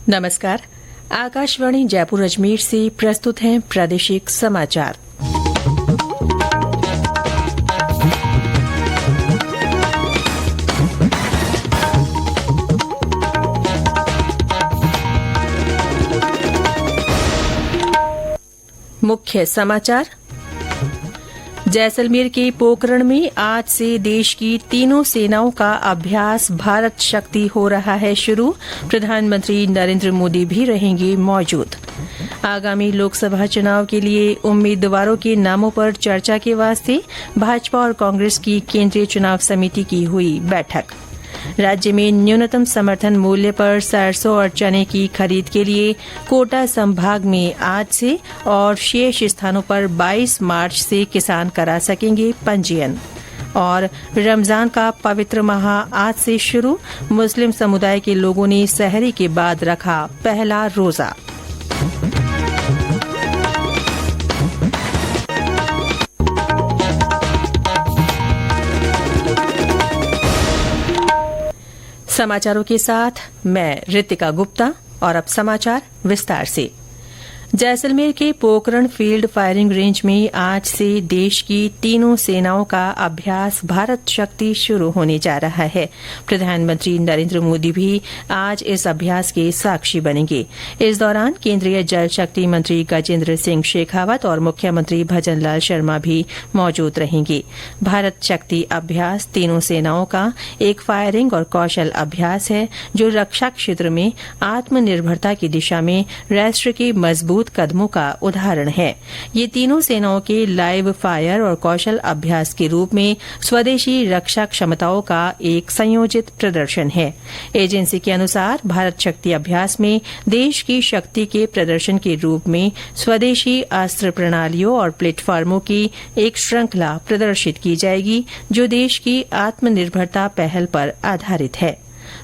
नमस्कार। आकाशवाणी जयपुर अजमेर से प्रस्तुत हैं प्रादेशिक समाचार। मुख्य समाचार। जैसलमेर के पोकरण में आज से देश की तीनों सेनाओं का अभ्यास भारत शक्ति हो रहा है शुरू। प्रधानमंत्री नरेंद्र मोदी भी रहेंगे मौजूद। आगामी लोकसभा चुनाव के लिए उम्मीदवारों के नामों पर चर्चा के वास्ते भाजपा और कांग्रेस की केंद्रीय चुनाव समिति की हुई बैठक। राज्य में न्यूनतम समर्थन मूल्य पर सरसों और चने की खरीद के लिए कोटा संभाग में आज से और शेष स्थानों पर 22 मार्च से किसान करा सकेंगे पंजीयन। और रमजान का पवित्र माह आज से शुरू। मुस्लिम समुदाय के लोगों ने सहरी के बाद रखा पहला रोजा। समाचारों के साथ मैं रितिका गुप्ता और अब समाचार विस्तार से। जैसलमेर के पोकरण फील्ड फायरिंग रेंज में आज से देश की तीनों सेनाओं का अभ्यास भारत शक्ति शुरू होने जा रहा है। प्रधानमंत्री नरेंद्र मोदी भी आज इस अभ्यास के साक्षी बनेंगे। इस दौरान केंद्रीय जल शक्ति मंत्री गजेंद्र सिंह शेखावत और मुख्यमंत्री भजनलाल शर्मा भी मौजूद रहेंगे। भारत शक्ति अभ्यास तीनों सेनाओं का एक फायरिंग और कौशल अभ्यास है जो रक्षा क्षेत्र में आत्मनिर्भरता की दिशा में राष्ट्र के मजबूत कदमों का उदाहरण है। ये तीनों सेनाओं के लाइव फायर और कौशल अभ्यास के रूप में स्वदेशी रक्षा क्षमताओं का एक संयोजित प्रदर्शन है। एजेंसी के अनुसार भारत शक्ति अभ्यास में देश की शक्ति के प्रदर्शन के रूप में स्वदेशी अस्त्र प्रणालियों और प्लेटफॉर्मों की एक श्रृंखला प्रदर्शित की जाएगी जो देश की आत्मनिर्भरता पहल पर आधारित है।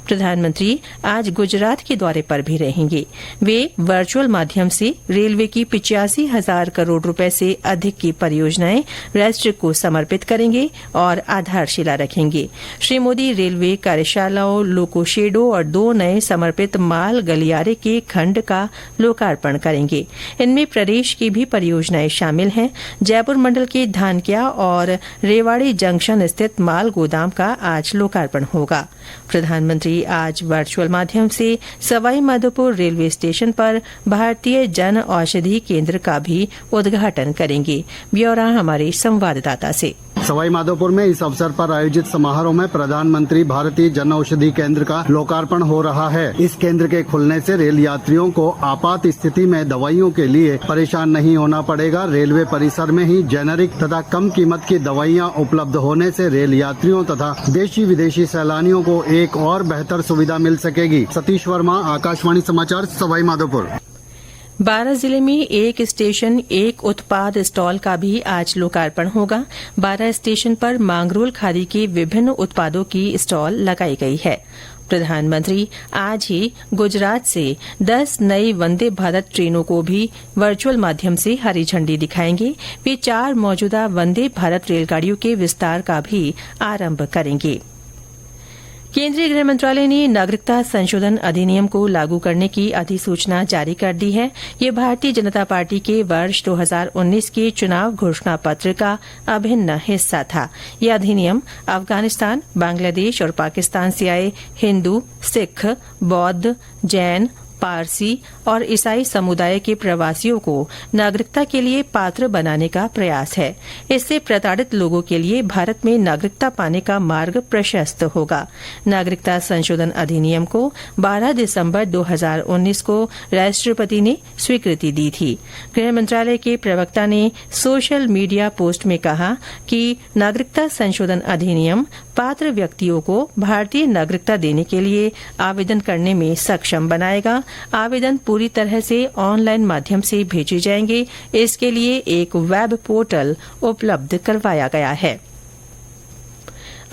प्रधानमंत्री आज गुजरात के दौरे पर भी रहेंगे। वे वर्चुअल माध्यम से रेलवे की 85,000 करोड़ रुपए से अधिक की परियोजनाएं राष्ट्र को समर्पित करेंगे और आधारशिला रखेंगे। श्री मोदी रेलवे कार्यशालाओं, लोको शेडों और 2 नए समर्पित माल गलियारे के खंड का लोकार्पण करेंगे। इनमें प्रदेश की भी परियोजनाएं शामिल हैं। जयपुर मंडल के धानक्या और रेवाड़ी जंक्शन स्थित माल गोदाम का आज लोकार्पण होगा। प्रधानमंत्री आज वर्चुअल माध्यम से सवाई माधोपुर रेलवे स्टेशन पर भारतीय जन औषधि केंद्र का भी उद्घाटन करेंगे। ब्यौरा हमारे संवाददाता से। सवाई माधोपुर में इस अवसर पर आयोजित समारोह में प्रधानमंत्री भारतीय जन औषधि केंद्र का लोकार्पण हो रहा है। इस केंद्र के खुलने से रेल यात्रियों को आपात स्थिति में दवाइयों के लिए परेशान नहीं होना पड़ेगा। रेलवे परिसर में ही जेनेरिक तथा कम कीमत की दवाइयां उपलब्ध होने से रेल यात्रियों तथा देशी विदेशी सैलानियों को एक और बेहतर सुविधा मिल सकेगी। सतीश वर्मा, आकाशवाणी समाचार, सवाई माधोपुर। बारां जिले में एक स्टेशन एक उत्पाद स्टॉल का भी आज लोकार्पण होगा। बारां स्टेशन पर मांगरोल खादी के विभिन्न उत्पादों की स्टॉल लगाई गई है। प्रधानमंत्री आज ही गुजरात से 10 नई वंदे भारत ट्रेनों को भी वर्चुअल माध्यम से हरी झंडी दिखाएंगे। वे 4 मौजूदा वंदे भारत रेलगाड़ियों के विस्तार का भी आरंभ करेंगे। केंद्रीय गृह मंत्रालय ने नागरिकता संशोधन अधिनियम को लागू करने की अधिसूचना जारी कर दी है। ये भारतीय जनता पार्टी के वर्ष 2019 के चुनाव घोषणा पत्र का अभिन्न हिस्सा था। यह अधिनियम अफगानिस्तान, बांग्लादेश और पाकिस्तान से आए हिंदू, सिख, बौद्ध, जैन, पारसी और ईसाई समुदाय के प्रवासियों को नागरिकता के लिए पात्र बनाने का प्रयास है। इससे प्रताड़ित लोगों के लिए भारत में नागरिकता पाने का मार्ग प्रशस्त होगा। नागरिकता संशोधन अधिनियम को 12 दिसंबर 2019 को राष्ट्रपति ने स्वीकृति दी थी। गृह मंत्रालय के प्रवक्ता ने सोशल मीडिया पोस्ट में कहा कि नागरिकता संशोधन अधिनियम पात्र व्यक्तियों को भारतीय नागरिकता देने के लिए आवेदन करने में सक्षम बनाएगा। आवेदन पूरी तरह से ऑनलाइन माध्यम से भेजे जाएंगे। इसके लिए एक वेब पोर्टल उपलब्ध करवाया गया है।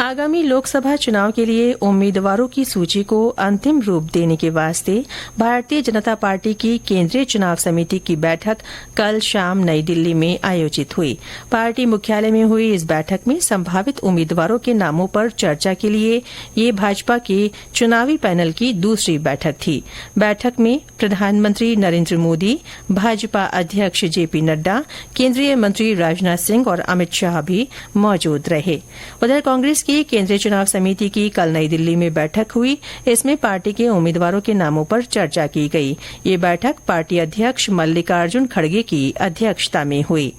आगामी लोकसभा चुनाव के लिए उम्मीदवारों की सूची को अंतिम रूप देने के वास्ते भारतीय जनता पार्टी की केंद्रीय चुनाव समिति की बैठक कल शाम नई दिल्ली में आयोजित हुई। पार्टी मुख्यालय में हुई इस बैठक में संभावित उम्मीदवारों के नामों पर चर्चा के लिए ये भाजपा के चुनावी पैनल की दूसरी बैठक थी। बैठक में प्रधानमंत्री नरेंद्र मोदी, भाजपा अध्यक्ष जेपी नड्डा, केंद्रीय मंत्री राजनाथ सिंह और अमित शाह भी मौजूद रहे। उधर कांग्रेस की केंद्रीय चुनाव समिति की कल नई दिल्ली में बैठक हुई। इसमें पार्टी के उम्मीदवारों के नामों पर चर्चा की गई। ये बैठक पार्टी अध्यक्ष मल्लिकार्जुन खड़गे की अध्यक्षता में हुई।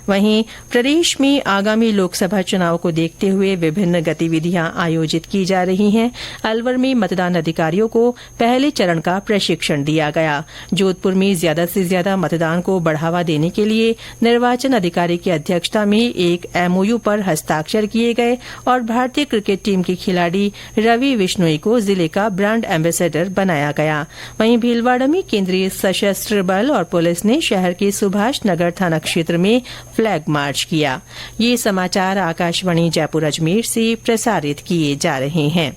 वहीं प्रदेश में आगामी लोकसभा चुनाव को देखते हुए विभिन्न गतिविधियां आयोजित की जा रही हैं। अलवर में मतदान अधिकारियों को पहले चरण का प्रशिक्षण दिया गया। जोधपुर में ज्यादा से ज्यादा मतदान को बढ़ावा देने के लिए निर्वाचन अधिकारी की अध्यक्षता में एक एमओयू पर हस्ताक्षर किए गए और भारतीय क्रिकेट टीम के खिलाड़ी रवि बिश्नोई को जिले का ब्रांड एम्बेसडर बनाया गया। वहीं भीलवाड़ा में केंद्रीय सशस्त्र बल और पुलिस ने शहर के सुभाष नगर थाना क्षेत्र में फ्लैग मार्च किया। ये समाचार आकाशवाणी जयपुर अजमेर से प्रसारित किए जा रहे हैं।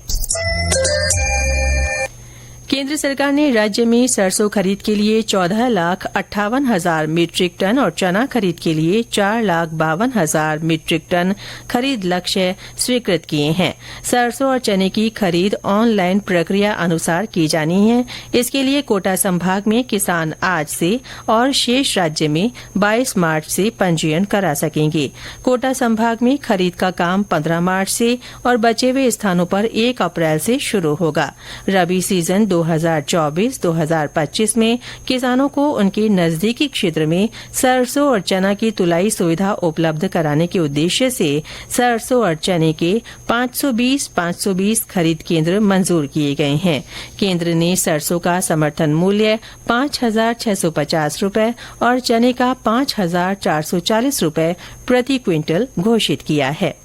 केंद्र सरकार ने राज्य में सरसों खरीद के लिए 14,58,000 मीट्रिक टन और चना खरीद के लिए 4,52,000 मीट्रिक टन खरीद लक्ष्य स्वीकृत किए हैं। सरसों और चने की खरीद ऑनलाइन प्रक्रिया अनुसार की जानी है। इसके लिए कोटा संभाग में किसान आज से और शेष राज्य में 22 मार्च से पंजीयन करा सकेंगे। कोटा संभाग में खरीद का काम 15 मार्च से और बचे हुए स्थानों पर 1 अप्रैल से शुरू होगा। रबी सीजन 2024-2025 में किसानों को उनके नजदीकी क्षेत्र में सरसों और चना की तुलाई सुविधा उपलब्ध कराने के उद्देश्य से सरसों और चने के 520 खरीद केंद्र मंजूर किए गए हैं। केंद्र ने सरसों का समर्थन मूल्य 5,650 रूपये और चने का 5,440 रूपये प्रति क्विंटल घोषित किया है।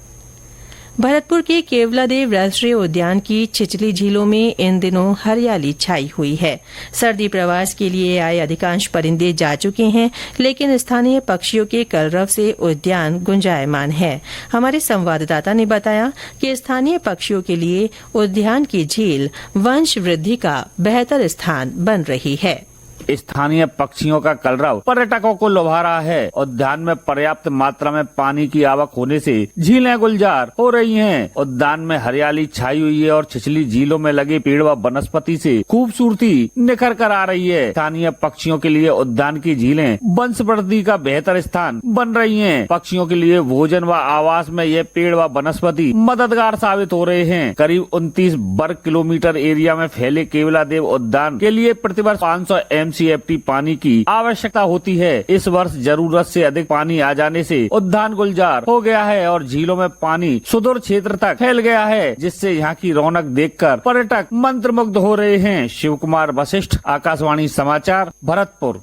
भरतपुर के केवलादेव राष्ट्रीय उद्यान की छिछली झीलों में इन दिनों हरियाली छाई हुई है। सर्दी प्रवास के लिए आए अधिकांश परिंदे जा चुके हैं, लेकिन स्थानीय पक्षियों के कलरव से उद्यान गुंजायमान है। हमारे संवाददाता ने बताया कि स्थानीय पक्षियों के लिए उद्यान की झील वंश वृद्धि का बेहतर स्थान बन रही है। स्थानीय पक्षियों का कलरव पर्यटकों को लुभा रहा है। उद्यान में पर्याप्त मात्रा में पानी की आवक होने से झीलें गुलजार हो रही हैं। उद्यान में हरियाली छाई हुई है और छिछली झीलों में लगे पेड़ व वनस्पति से खूबसूरती निखर कर आ रही है। स्थानीय पक्षियों के लिए उद्यान की झीलें वंशवृद्धि का बेहतर स्थान बन रही हैं। पक्षियों के लिए भोजन व आवास में ये पेड़ व वनस्पति मददगार साबित हो रहे हैं। करीब 29 वर्ग किलोमीटर एरिया में फैले केवलादेव उद्यान के लिए प्रतिवर्ष 500 MCFT पानी की आवश्यकता होती है। इस वर्ष जरूरत से अधिक पानी आ जाने से उद्यान गुलजार हो गया है और झीलों में पानी सुदूर क्षेत्र तक फैल गया है, जिससे यहाँ की रौनक देखकर पर्यटक मंत्रमुग्ध हो रहे हैं। शिव कुमार वशिष्ठ, आकाशवाणी समाचार, भरतपुर।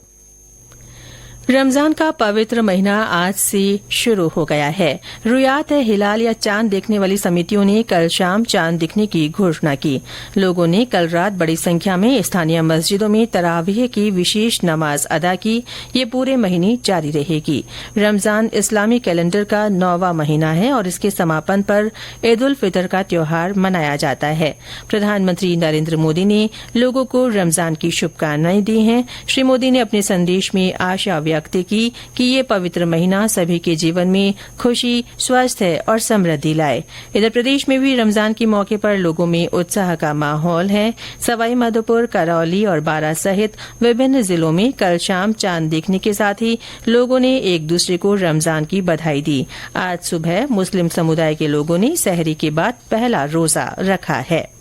रमजान का पवित्र महीना आज से शुरू हो गया है। रुयात है हिलाल या चांद देखने वाली समितियों ने कल शाम चांद दिखने की घोषणा की। लोगों ने कल रात बड़ी संख्या में स्थानीय मस्जिदों में तरावीह की विशेष नमाज अदा की। ये पूरे महीने जारी रहेगी। रमजान इस्लामी कैलेंडर का 9वां महीना है और इसके समापन पर ईद उल फितर का त्योहार मनाया जाता है। प्रधानमंत्री नरेंद्र मोदी ने लोगों को रमजान की शुभकामनाएं दी हैं। श्री मोदी ने अपने संदेश में आशा व्यक्त की कि ये पवित्र महीना सभी के जीवन में खुशी, स्वास्थ्य और समृद्धि लाए। इधर प्रदेश में भी रमजान के मौके पर लोगों में उत्साह का माहौल है। सवाई माधोपुर, करौली और बारां सहित विभिन्न जिलों में कल शाम चांद देखने के साथ ही लोगों ने एक दूसरे को रमजान की बधाई दी। आज सुबह मुस्लिम समुदाय के लोगों ने सहरी के बाद पहला रोजा रखा है।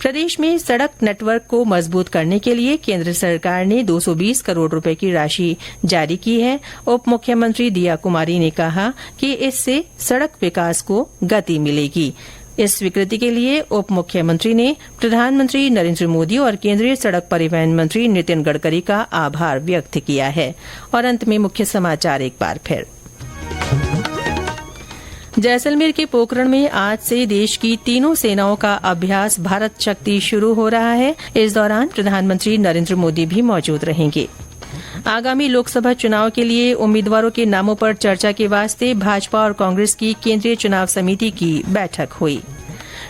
प्रदेश में सड़क नेटवर्क को मजबूत करने के लिए केंद्र सरकार ने 220 करोड़ रुपए की राशि जारी की है। उप मुख्यमंत्री दिया कुमारी ने कहा कि इससे सड़क विकास को गति मिलेगी। इस स्वीकृति के लिए उप मुख्यमंत्री ने प्रधानमंत्री नरेंद्र मोदी और केंद्रीय सड़क परिवहन मंत्री नितिन गडकरी का आभार व्यक्त किया है। और अंत में मुख्य समाचार एक बार फिर। जैसलमेर के पोखरण में आज से देश की तीनों सेनाओं का अभ्यास भारत शक्ति शुरू हो रहा है। इस दौरान प्रधानमंत्री नरेंद्र मोदी भी मौजूद रहेंगे। आगामी लोकसभा चुनाव के लिए उम्मीदवारों के नामों पर चर्चा के वास्ते भाजपा और कांग्रेस की केंद्रीय चुनाव समिति की बैठक हुई।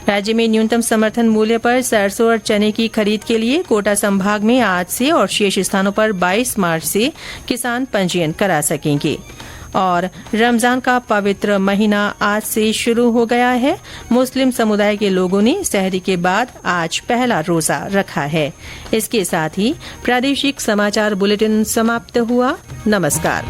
राज्य में न्यूनतम समर्थन मूल्य पर सरसों और चने की खरीद के लिए कोटा संभाग में आज से और शेष स्थानों पर 22 मार्च से किसान पंजीयन करा सकेंगे। और रमजान का पवित्र महीना आज से शुरू हो गया है। मुस्लिम समुदाय के लोगों ने सहरी के बाद आज पहला रोजा रखा है। इसके साथ ही प्रादेशिक समाचार बुलेटिन समाप्त हुआ। नमस्कार।